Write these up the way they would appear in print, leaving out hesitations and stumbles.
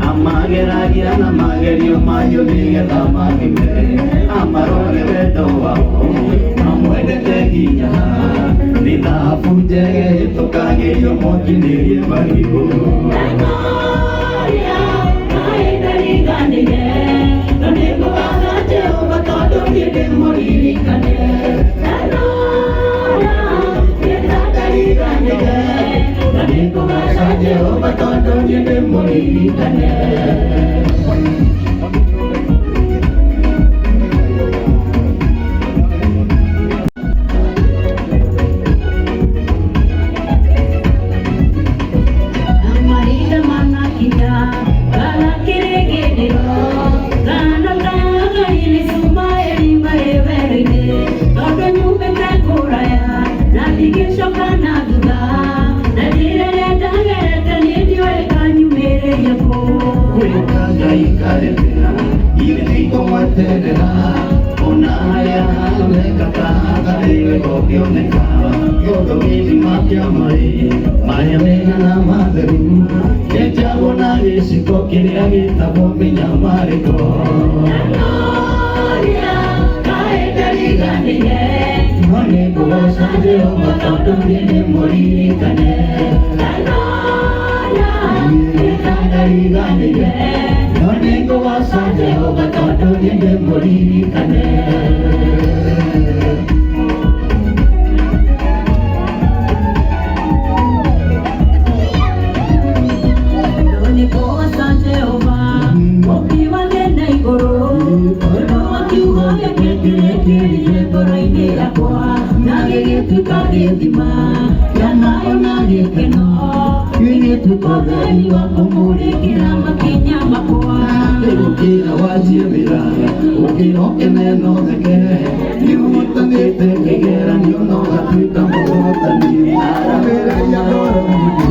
amageragia na magerio mayo nigetha magime amarore wendo wao mamwendete hinya nithabu njege tukagerio mokinĩrie marigo Jehova todo nyende muririkane Amarida manakida gala kiregedero gana gana ili sumaeli mareveride todo nyumbe kakuraya navigesho kana duda Jehova todo nyende muririkane Doni kosa Jehova Mokiwa nenda igoro Eno wakiuga gekekireke Goroine yakwa Nagegetuka gethima Yanayo nagekeno Gegetuka theri wakumurikira makinya makwa Ukira wajie miraga Ukira okeneno thekere Niuhotanĩte kĩgera nĩũnogatuĩka mũhotani Aramĩrĩria ndoro nyingĩ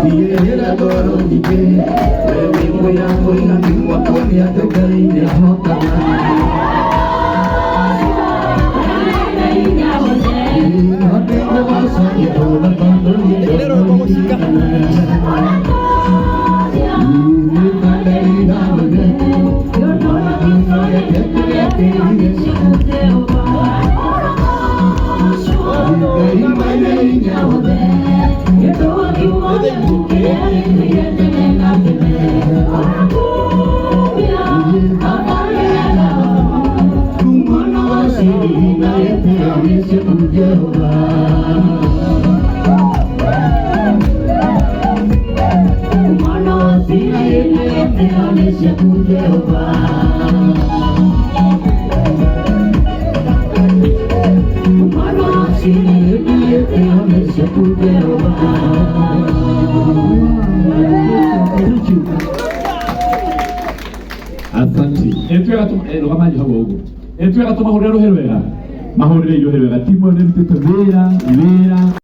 Niyehera ndoro nyingĩ Wewe mwĩra mũiganu mwako nĩ andũ Ngai nĩahotaga Asante. Etwega rugamaji habo ugo. Etwega tumahurira ruhero wega. Mahurire yo hero wega. Timo ne bitete vera.